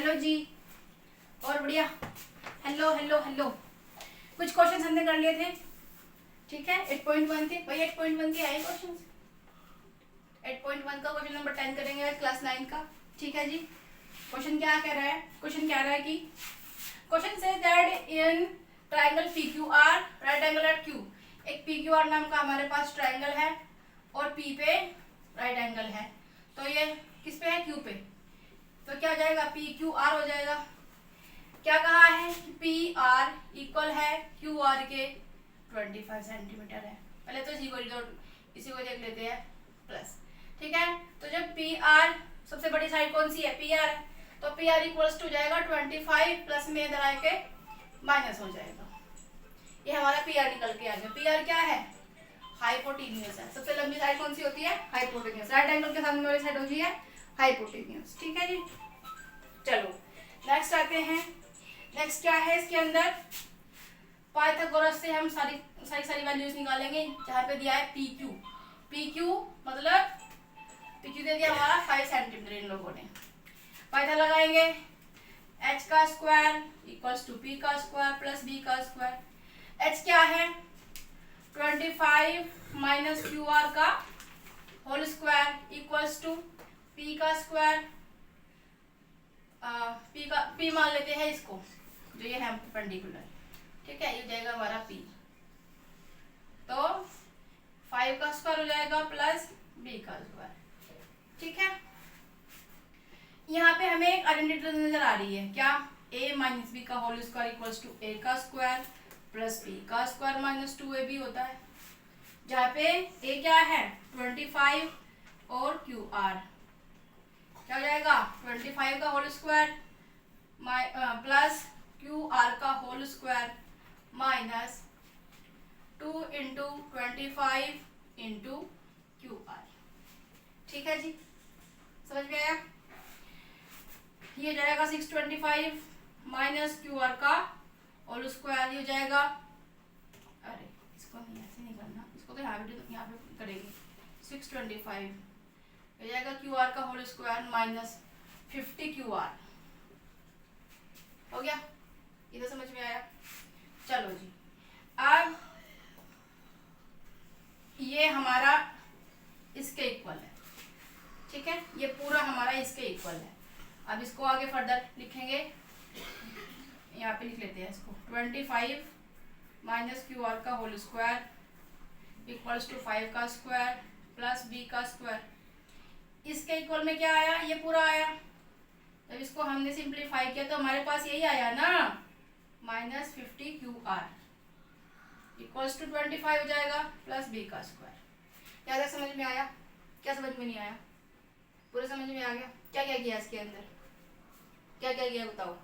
Hello जी, और बढ़िया। Hello hello hello. कुछ क्वेश्चन हमने कर लिए थे, ठीक है। 8.1 थे भाई, 8.1 के आए क्वेश्चन। 8.1 का क्वेश्चन नंबर 10 करेंगे आज, क्लास 9 का, ठीक है जी। क्वेश्चन क्या कह रहा है? क्वेश्चन कह रहा है कि क्वेश्चन से that in triangle PQR right angle at Q, एक PQR नाम का हमारे पास ट्राइंगल है और P पे राइट एंगल है, तो ये किस पे है? Q पे। तो क्या हो जाएगा? PQR हो जाएगा। क्या कहा है कि PR इक्वल है QR के 25 सेंटीमीटर है। पहले तो इसी को देख लेते हैं प्लस, ठीक है। तो जब PR सबसे बड़ी साइड कौन सी है? PR है, तो PR इक्वल्स टू जाएगा 25 प्लस में इधर आके माइनस हो जाएगा। ये हमारा PR निकल के आ गया। PR क्या है? हाइपोटेन्यूज है। सबसे लंबी साइड कौन सी होती है? हाइपोटेन्यूज। राइट एंगल के सामने वाली साइड होती है हाइपोटेन्यूज, ठीक है जी। चलो नेक्स्ट आते हैं। नेक्स्ट क्या है इसके अंदर? पाइथागोरस से हम सारी वैल्यूज निकालेंगे। जहाँ पे दिया है PQ मतलब PQ दे दिया हमारा 5 सेंटीमीटर। इन लोगों ने पाइथा लगाएंगे, h का स्क्वायर इक्वल्स टू p का स्क्वायर प्लस b का स्क्वायर। h क्या है? 25 माइनस QR का whole square equals to p का स्क्वायर। p मान लेते हैं इसको, जो ये है परपेंडिकुलर, ठीक है। ये हो जाएगा हमारा p, तो 5 का स्क्वायर हो जाएगा प्लस b का स्क्वायर, ठीक है। यहाँ पे हमें एक आइडेंटिटी नजर आ रही है, क्या? a माइनस बी का whole square equals to a का स्क्वायर प्लस b का स्क्वायर माइनस 2ab होता है। जहाँ पे a क्या है? 25 और QR क्या हो जाएगा? 25 का होल स्क्वायर प्लस QR का whole square minus 2 into 25 into QR, ठीक है जी। समझ में आया? ये जाएगा 625 माइनस QR का होल स्क्वायर, ये हो जाएगा, अरे इसको नहीं ऐसे नहीं करना, इसको तो यहाँ पे करेंगे। 625 हो जाएगा QR का होल स्क्वायर माइनस 50 QR। हो गया? इधर समझ में आया? चलो जी, अब ये हमारा इसके इक्वल है, ठीक है। ये पूरा हमारा इसके इक्वल है। अब इसको आगे फर्दर लिखेंगे, यहाँ पे लिख लेते हैं इसको। 25 माइनस QR का होल स्क्वायर इक्वल्स टू 5 का स्क्वायर प्लस b का स्क्वायर। इसके इक्वल में क्या आया? ये पूरा आया। जब इसको हमने सिंप्लीफाई किया तो हमारे पास यही आया ना, माइनस 50 QR इक्वल्स टू 25 हो जाएगा प्लस b का स्क्वायर। क्या समझ में आया? क्या समझ में नहीं आया? पूरा समझ में आ गया? क्या क्या किया इसके अंदर? क्या क्या किया बताओ?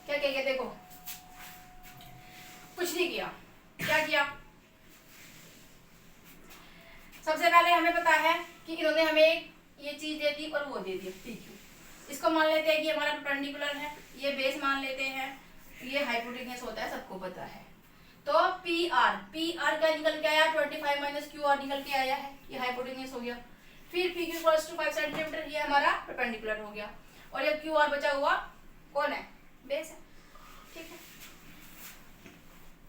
क्या क्या किया? देखो, कुछ नहीं किया। क्या किया? सबसे पहले हमें पता है कि इन्होंने हमें एक ये चीज दे दी और वो दे दी PQ। इसको मान लेते हैं कि हमारा परपेंडिकुलर है, ये बेस मान लेते हैं, ये हाइपोटेन्यूज होता है, सबको पता है। तो PR का निकल के आया 25 माइनस QR निकल के आया है, ये हाइपोटेन्यूज हो गया। फिर PQ इक्वल्स टू 5 सेंटीमीटर, ये हमारा परपेंडिकुलर हो गया। और ये QR बचा हुआ कौन है? बेस है, ठीक है।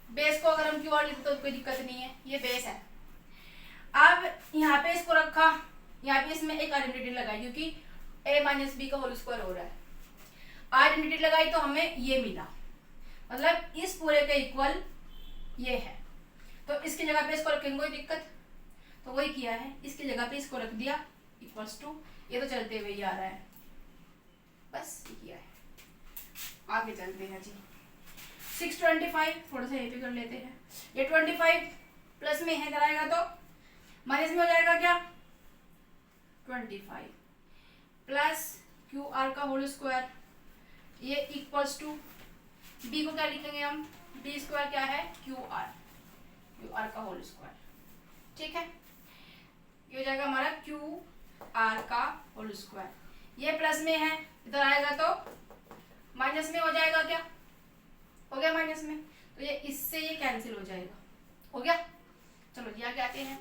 बेस को अगर हम QR लिखते तो कोई दिक्कत नहीं है, ये बेस है। अब यहाँ पे इसको रखा, यहाँ पे इसमें एक आइडेंटिटी लगाई क्योंकि a माइनस बी का होल स्क्वायर हो रहा है। आइडेंटिटी लगाई तो हमें ये मिला, मतलब इस पूरे के इक्वल ये है, तो इसकी जगह पे इसको रखेंगे, कोई दिक्कत? तो वही किया है, इसकी जगह पे इसको रख दिया इक्वल्स टू, ये तो चलते हुए ही आ रहा है, बस ये किया है। आगे चलते हैं जी। 625 थोड़ा सा ये भी कर लेते हैं। ये 25 प्लस में है, इधर आएगा तो माइनस में हो जाएगा। क्या? 25 प्लस QR का होल स्क्वायर, ये इक्वल्स टू b को क्या लिखेंगे हम? b स्क्वायर क्या है? QR का होल स्क्वायर, ठीक है। ये हो जाएगा हमारा QR का होल स्क्वायर। ये प्लस में है, इधर आएगा तो माइनस में हो जाएगा। क्या हो गया? माइनस में, तो ये इससे ये कैंसिल हो जाएगा। हो गया? चलो जी आगे आते हैं।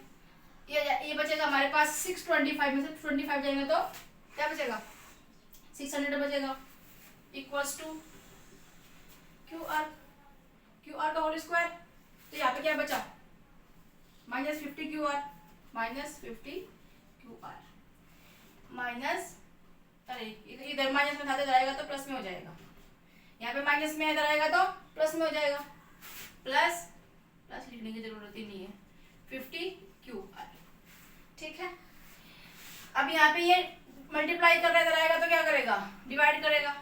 ये बचेगा हमारे पास 625 में से 25 जाएंगे तो क्या बचेगा 600 बचेगा इक्वल्स टू क्यू आर का होल स्क्वायर। तो यहाँ पे क्या बचा -50 क्यू आर माइनस अरे इधर माइनस में था तो जाएगा तो प्लस में हो जाएगा, यहाँ पे माइनस में इधर आएगा तो प्लस में हो जाएगा, प्लस लिखने की जरूरत ही नहीं है 50 क्यू आर। ठीक है, अब यहाँ पे ये मल्टीप्लाई कर रहा है इधर आएगा तो क्या करेगा डिवाइड करेगा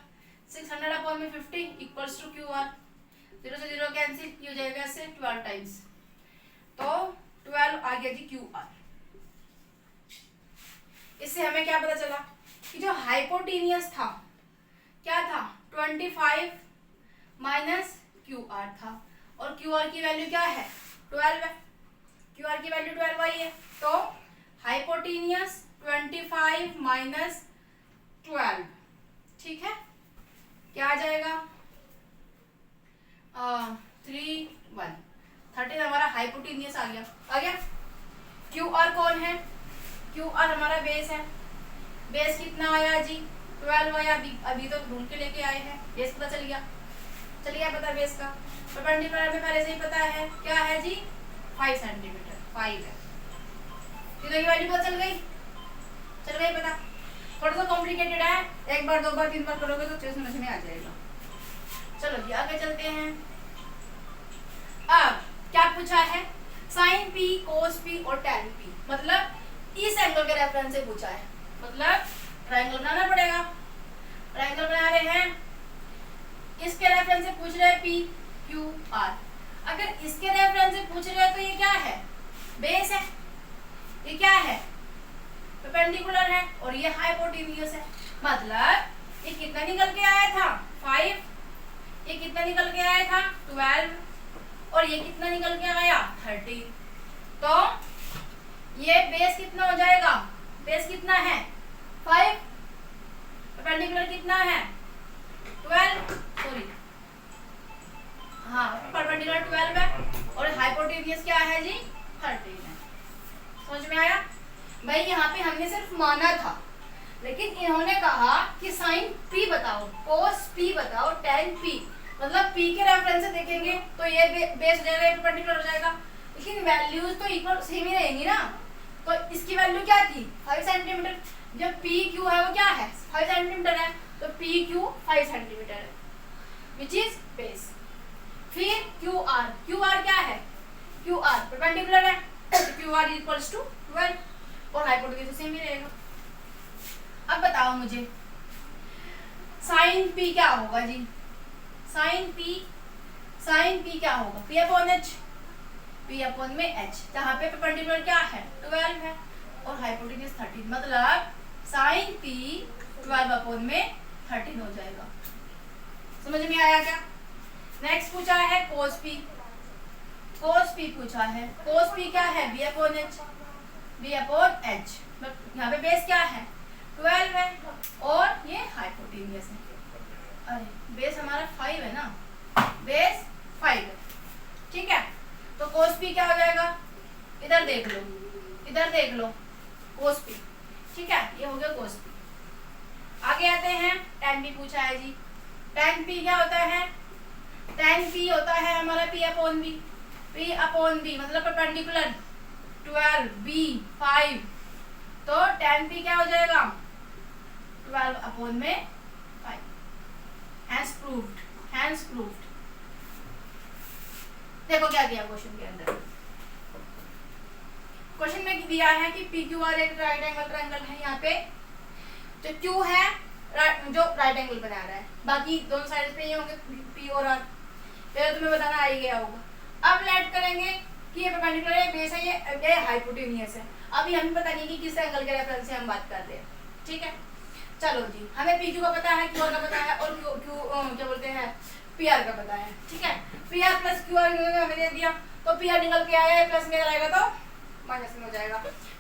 600 अपॉन में 50 इक्वल्स टू क्यू आर। 0 से 0 कैंसिल, ये हो जाएगा इससे 12 टाइम्स, तो 12 आ गया जी क्यू आर। इससे हमें क्या पता चला कि जो हाइपोटेनियस था क्या था 25 माइनस क्यू आर था, और क्यू आर की वैल्यू क्या है 12 है, क्यू आर की वैल्यू 12 आई है, तो हाइपोटेनियस 25 माइनस 12 ठीक है क्या आ जाएगा 13 हमारा हाइपोटेनियस आ गया। क्यू आर कौन है, क्यू आर हमारा बेस है, बेस कितना आया जी 12 आया, अभी तो ढूंढ के लेके आए हैं, बेस पता चल गया पता बेस का, परपेंडिकुलर में पहले से ही पता है क्या है जी 5 सेंटीमीटर 5 है, तीनों की वैल्यू पता चल गई पता। थोड़ा सा कॉम्प्लिकेटेड है, एक बार 2 बार 3 बार करोगे तो अच्छे समझ में आ जाएगा। चलो जी आगे चलते हैं। अब क्या पूछा है साइन पी कोस पी और टैन पी, मतलब इस एंगल के रेफरेंस से पूछा है, मतलब ट्रायंगल बनाना पड़ेगा, ट्रायंगल बना रहे हैं, इसके रेफरेंस से पूछ रहे हैं पी क्यू आर। अगर इसके रेफरेंस से पूछ रहे हैं तो ये क्या है बेस है, ये क्या है परपेंडिकुलर है, और ये हाइपोटेन्यूज है, मतलब ये कितना निकल के आया था 5, ये कितना निकल के आया था 12, और ये कितना निकल के आया 13, तो ये बेस कितना हो जाएगा, बेस कितना है 5, परपेंडिकुलर कितना है 12 सॉरी हाँ परपेंडिकुलर 12 है, और हाइपोटेन्यूज क्या है जी 13 है। समझ में आया भाई, यहाँ पे हमने सिर्फ माना था, लेकिन इन्होंने कहा कि साइन पी बताओ कोस पी बताओ टैन पी, मतलब पी के रेफरेंस से देखेंगे तो ये बेस हो जाएगा, परपेंडिकुलर हो जाएगा, लेकिन वैल्यूज तो इक्वल सेम ही रहेंगी ना, तो इसकी वैल्यू क्या थी 5 सेंटीमीटर, जब पी क्यू है वो क्या है 5 सेंटीमीटर है, तो पी क्यू 5 सेंटीमीटर है विच इज बेस। फिर क्यू आर क्या है, क्यू आर परपेंडिकुलर है, क्यू आर इक्वल्स टू 12, और हाइपोटेन्यूज सेम ही रहेगा। अब बताओ मुझे साइन पी क्या होगा जी, साइन पी क्या होगा P upon H, P upon में एच, जहाँ पे परपेंडिकुलर क्या है 12 है और हाइपोटेन्यूज 13, मतलब साइन पी 12 अपॉन में 13 हो जाएगा। समझ में आया क्या। नेक्स्ट पूछा है कोस पी पूछा है, कोस पी क्या है बी अपॉन एच, यहाँ पे बेस क्या है 12 है और ये हाइपोटेन्यूज है, अरे बेस हमारा 5 है ना, बेस 5 है ठीक है, तो कोस पी क्या हो जाएगा, इधर देख लो कोस पी ठीक है, ये हो गया कोस पी। आगे आते हैं टैन पी पूछा है जी, टैन पी क्या होता है, टैन पी होता है हमारा पी अपॉन बी मतलब परपेंडिकुलर 12 बी 5, तो टैन पी क्या हो जाएगा 12 अपॉन में 5, हैंस प्रूव्ड। देखो क्या दिया क्वेश्चन के अंदर, क्वेश्चन में दिया है कि पी क्यू आर एक राइट एंगल ट्रायंगल है, यहाँ पे जो क्यू है जो राइट एंगल बना रहा है, बाकी दोनों साइड पे ये होंगे पी और आर, पहले तुम्हें बताना आ ही गया होगा। अब लेट करेंगे कि ये परपेंडिकुलर है, बेस है, ये हाइपोटेन्यूज है, अभी हमें पता नहीं कि किस एंगल के रेफरेंस से हम बात कर रहे हैं ठीक है। चलो जी हमें पी क्यू का पता है, क्यू आर का पता है, और क्यू क्या बोलते हैं पी आर का पता है ठीक है। P R plus Q R हमें दे दिया, तो पी आर निकल के आया है, प्लस में आएगा तो माइनस में हो जाएगा।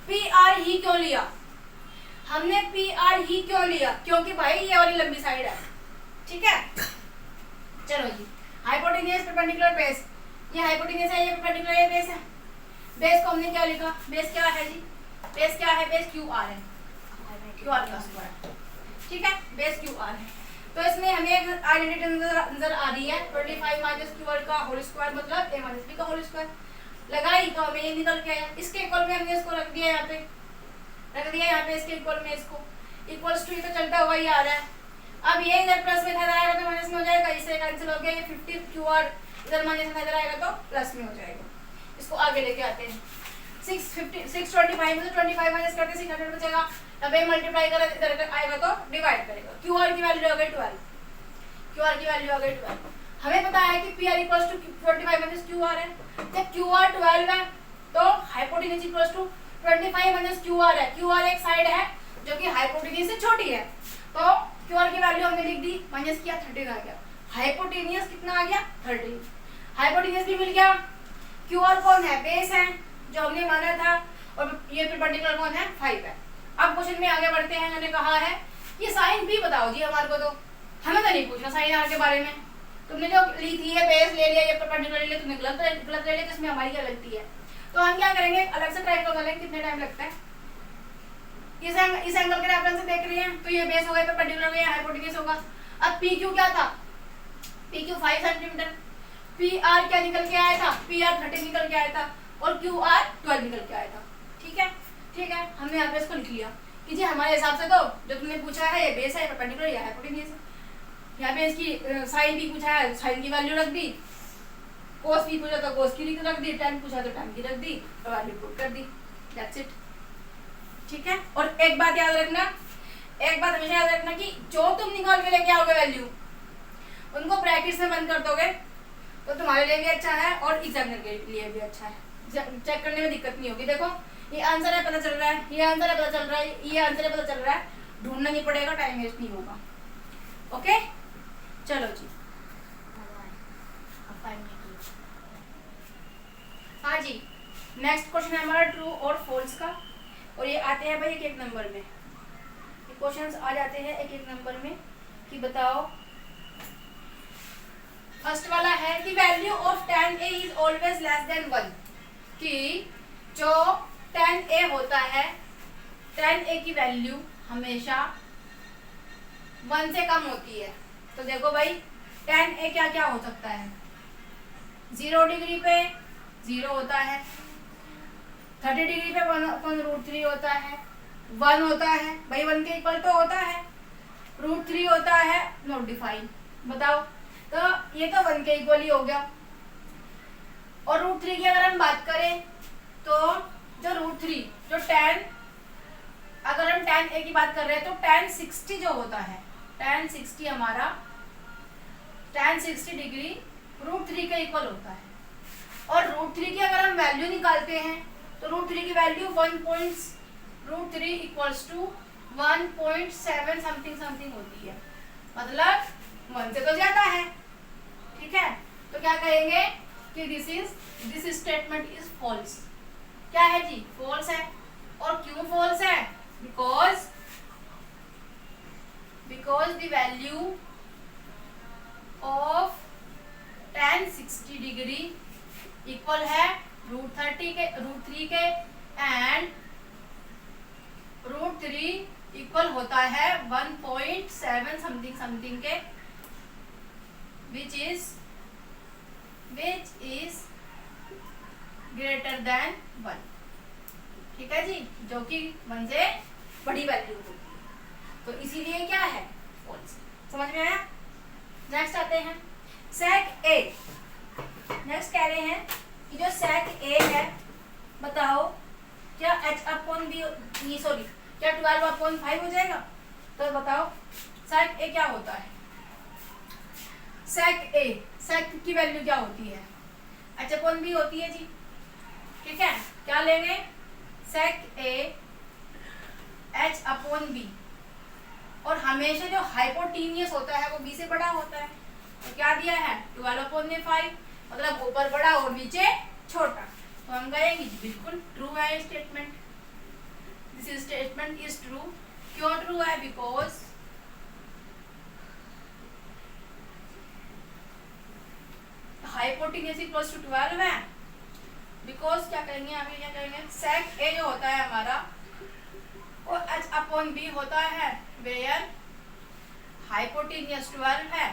पी आर ही क्यों लिया हमने, पी आर ही क्यों लिया, क्योंकि भाई ये वाली लंबी साइड है ठीक है। चलो जी हाइपोटेन्यूज परपेंडिकुलर बेस, ये हाइपोटेन्यूज है, ये परपेंडिकुलर ये बेस है, बेस को हमने क्या लिखा, बेस क्या है जी, बेस क्या है, बेस क्यू आर है, क्यू आर का स्क्वायर, ठीक है, बेस क्यू आर है। तो इसमें हमें एक आइडेंटिटी नजर आ रही है 25 माइनस क्यू आर का होल स्क्वायर मतलब a माइनस बी का होल स्क्वायर लगाई तो हमें ये निकल के आया। इसके इक्वल में हमने इसको रख दिया यहाँ पे, रख दिया यहाँ पे इसके इक्वल में, इसको इक्वल्स टू, ये तो चलता हुआ ही आ रहा है। अब ये इधर प्लस में इधर आएगा तो माइनस में हो जाएगा, इससे कैंसिल हो गया, ये 50 क्यू आर इधर माइनस में इधर आएगा तो प्लस में हो जाएगा। इसको आगे लेके आते हैं, 625 में से 25 माइनस करते 600 बचेगा, तब ये मल्टीप्लाई कर इधर आएगा तो डिवाइड करेगा, क्यू आर की वैल्यू आ गई 12, क्यू आर की वैल्यू आ गई 12। हमें पता है कि P R equals to 45 minus Q R है, जब क्यू आर 12 है तो hypotenuse equals to 25 minus Q R है, क्यू आर एक साइड है जो कि हाइपोटेन्यूज से छोटी है, तो क्यू आर की वैल्यू हमने लिख दी, माइनस किया 13 आ गया, हाइपोटेन्यूज कितना आ गया 13, हाइपोटेन्यूज भी मिल गया। क्यू आर कौन है, बेस है जो हमने माना था, और ये परपेंडिकुलर कौन है 5 है। अब क्वेश्चन में आगे बढ़ते हैं, मैंने कहा है ये साइन भी बताओ जी हमारे को, तो हमें तो नहीं पूछना साइन आर के बारे में, तुमने जो ली थी है बेस ले लिया, ये परपेंडिकुलर ले लिया, तुमने गलत ले लिया, तो इसमें हमारी क्या गलती है। तो हम क्या करेंगे, अलग से ट्राई करेंगे, कितने टाइम लगता है, इस एंगल के रेफरेंस से देख रहे हैं तो ये बेस हो गया, परपेंडिकुलर हो गया, हाइपोटेन्यूज होगा। अब पी क्यू क्या था, P Q 5 centimetre, P R क्या निकल के आया था, पी आर 30 निकल के आया था, और क्यू आर 12 निकल के आया था, ठीक है, ठीक है, हमने यहाँ पे इसको लिख लिया कि जी हमारे हिसाब से तो जो तुमने पूछा है ये बेस है, परपेंडिकुलर या हाइपोटेन्यूज है। यहाँ पे इसकी साइन भी पूछा है, साइन की वैल्यू रख दी, कोस भी पूछा तो कोस की रख दी, tan पूछा तो tan की रख दी, और वैल्यू पुट कर दी, दैट्स इट, ठीक है। और एक बात याद रखना, एक बात हमेशा याद रखना कि जो तुम निकाल के लेके आओगे वैल्यू, उनको ब्रैकेट से बंद कर दोगे तो तुम्हारे लिए भी अच्छा है और एग्जामिनर के लिए भी अच्छा है, चेक करने में दिक्कत नहीं होगी। देखो ये आंसर है पता चल रहा है, ये आंसर है पता चल रहा है, ये आंसर है पता चल रहा है, ढूंढना नहीं पड़ेगा, टाइम वेस्ट नहीं होगा। ओके चलो जी, हाँ जी, नेक्स्ट क्वेश्चन है हमारा ट्रू और फॉल्स का, और ये आते हैं भाई एक एक नंबर में, ये क्वेश्चंस आ जाते हैं एक एक नंबर में कि बताओ। फर्स्ट वाला है कि value of tan a is always less than 1, कि जो tan a होता है, tan a की वैल्यू हमेशा 1 से कम होती है। तो देखो भाई tan a क्या क्या हो सकता है, 0 डिग्री पे 0 होता है, 30 डिग्री पे 1/√3 होता है, 1 होता है भाई, 1 के इक्वल तो होता है, √3 होता है, नॉट डिफाइन। बताओ, तो ये तो 1 के इक्वल ही हो गया। और √3 की अगर हम बात करें तो जो √3 जो tan, अगर हम tan a की बात कर रहे हैं तो tan 60 जो होता है, tan 60 हमारा tan 60 डिग्री √3 के इक्वल होता है। और √3 की अगर हम वैल्यू निकालते हैं तो √3 की वैल्यू √3 इक्वल्स टू 1.7 समथिंग होती है, मतलब 1 से तो ज्यादा है, ठीक है। तो क्या कहेंगे कि दिस स्टेटमेंट इज फॉल्स। क्या है जी, फॉल्स है। और क्यों फॉल्स है, because the value of tan 60 degree equal है √3 के एंड √3 इक्वल होता है 1.7 समथिंग के, which is ग्रेटर देन 1, ठीक है जी, जो कि 1 से बड़ी वैल्यू होगी, तो इसीलिए क्या है फॉल्स। समझ में आया। नेक्स्ट आते हैं sec a। नेक्स्ट कह रहे हैं कि जो sec a है, बताओ क्या h/b, सॉरी क्या 12/5 हो जाएगा। तो बताओ sec a क्या होता है, sec की वैल्यू क्या होती है, h/b होती है जी, ठीक है। क्या लेंगे, sec a h/b, और हमेशा जो हाइपोटेन्यूस होता है वो b से बड़ा होता है, तो क्या दिया है 12/5, मतलब ऊपर बड़ा और नीचे छोटा। तो हम कहेंगे बिल्कुल ट्रू है statement, this statement is true. क्यों ट्रू है, बिकॉज हाइपोटेन्यूस इक्वल्स टू 12 है बिकॉज क्या करेंगे अभी, क्या करेंगे, सेक ए जो होता है हमारा वो एच अपॉन बी होता है, वेयर हाइपोटेनियस 12 है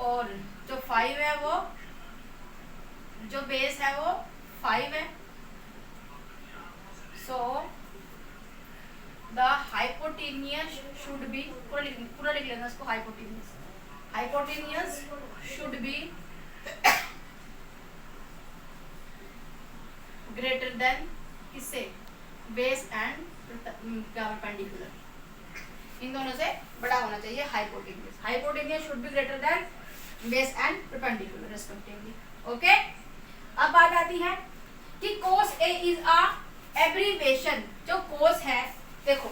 और जो 5 है वो, जो बेस है वो 5 है। So the hypotenuse should be, पूरा लिख लेना इसको, hypotenuse should be greater than किससे, बेस एंड परपेंडिकुलर, इन दोनों से बड़ा होना चाहिए hypotenuse. Hypotenuse should be greater than base and perpendicular respectively. Okay, अब बात आती है कि कोस ए इज अ एब्रीविएशन। जो कोस है, देखो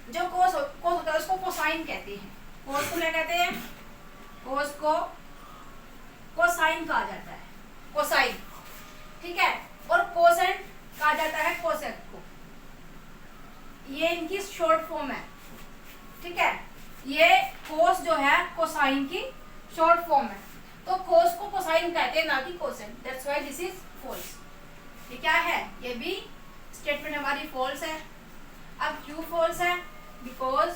जो कोस होता है उसको कोसाइन कहते हैं। कोस को क्या कहते हैं, कोस को कोसाइन कहा जाता है, कोसाइन, ठीक है, और कोसेंट कहा जाता है कोसेक को। ये इनकी शॉर्ट फॉर्म है, ठीक है, ये कोस जो है कोसाइन की शॉर्ट फॉर्म है, तो कोस को कोसाइन कहते हैं ना कि कोसेंट, that's why this is false. ये क्या है, ये भी स्टेटमेंट हमारी फॉल्स है। अब क्यों फॉल्स है, बिकॉज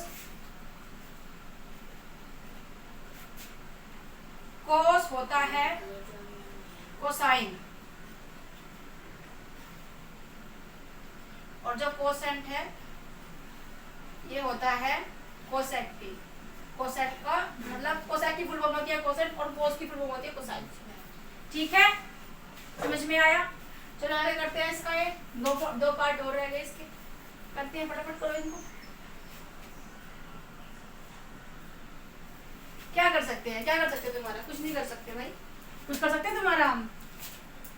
कोस होता है कोसाइन और जो कोसेंट है ये होता है कोसेक की। कोसेक का मतलब, कोसेक की फुल फॉर्म होती है कोसेंट और कोस की फुल फॉर्म होती है कोसाइन। ठीक है, समझ में आया? चलो आगे करते हैं इसका, ये दो पार्ट और रह गए इसके, करते हैं, फटाफट करो इनको। क्या कर सकते हैं, क्या कर सकते हैं, तुम्हारा कुछ नहीं कर सकते भाई, कुछ कर सकते हैं तुम्हारा, हम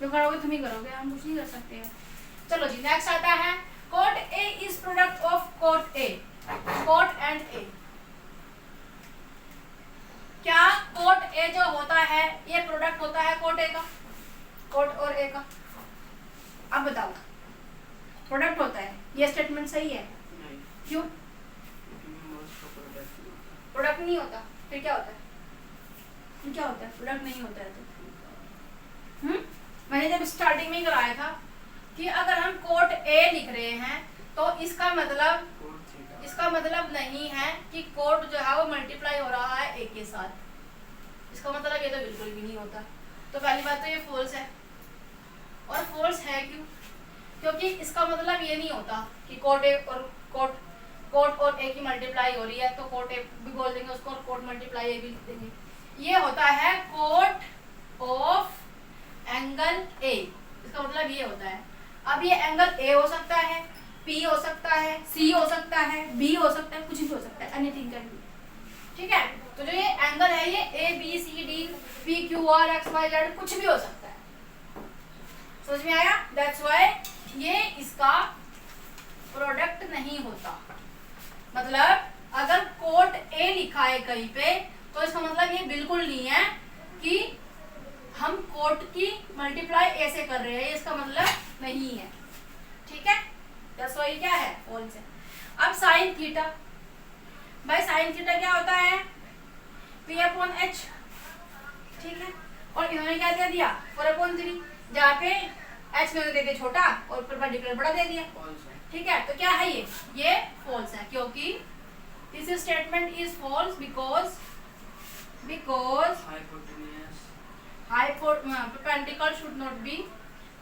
जो करोगे तुम ही करोगे, हम कुछ नहीं कर सकते हैं। चलो जी, नेक्स्ट आता है cot A is product of cot A, cot and A. क्या कोट ए जो होता है ये प्रोडक्ट होता है कोट ए का, कोट और ए का? अब बताओ, प्रोडक्ट होता है, ये स्टेटमेंट सही है? क्यों प्रोडक्ट नहीं होता? फिर क्या होता है, फिर क्या होता है, प्रोडक्ट नहीं होता है तो मैंने जब स्टार्टिंग में ही कराया था कि अगर हम कोट ए लिख रहे हैं तो इसका मतलब नहीं है कि कोट जो है वो मल्टीप्लाई हो रहा है ए के साथ। इसका मतलब ये तो बिल्कुल भी नहीं होता। तो पहली बात तो ये फॉल्स है, और फॉल्स है क्यों? क्योंकि इसका मतलब ये नहीं होता कि कोट ए और कोट और ए की मल्टीप्लाई हो रही है तो कोट ए भी बोल देंगे उसको और कोट मल्टीप्लाई ए भी लिख देंगे। ये होता है कोट ऑफ एंगल ए, इसका मतलब ये होता है। अब ये एंगल ए हो सकता है, पी हो सकता है, सी हो सकता है, बी हो सकता है, कुछ भी हो सकता है, एनीथिंग कैन बी। ठीक है, तो जो ये एंगल है ये A B C D P Q R X Y Z कुछ भी हो सकता है। समझ में आया? दैट्स व्हाई ये इसका प्रोडक्ट नहीं होता। मतलब अगर कोट ए लिखा है कहीं पे तो इसका मतलब ये बिल्कुल नहीं है कि हम कोट की मल्टीप्लाई ए से कर रहे हैं, इसका मतलब नहीं है। ठीक है, दैट्स व्हाई क्या है, फॉल्स है। अब साइन थीटा, भाई साइन थीटा क्या होता है, पी अपॉन एच। ठीक है, और इन्होंने क्या दे दिया, 4/3, जहाँ पे एच में दे दिया छोटा और परपेंडिकुलर बड़ा दे दिया। ठीक है, तो क्या है ये फॉल्स है, क्योंकि this statement is false because perpendicular should not be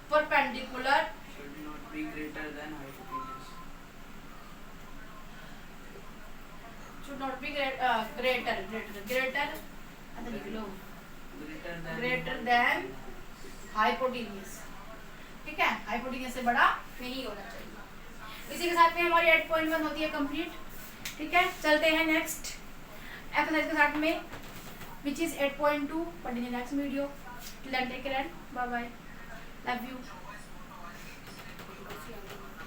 perpendicular should not be greater than hypotenuse, should not be greater than hypotenuse। ठीक है, हाइपोटेन्यूज से बड़ा नहीं होना चाहिए। इसी के साथ में हमारी 8.1 होती है कंप्लीट। ठीक है, चलते हैं नेक्स्ट एक्सरसाइज के साथ में which is 8.2. Continue next video. Till then, take care and bye bye. Love you.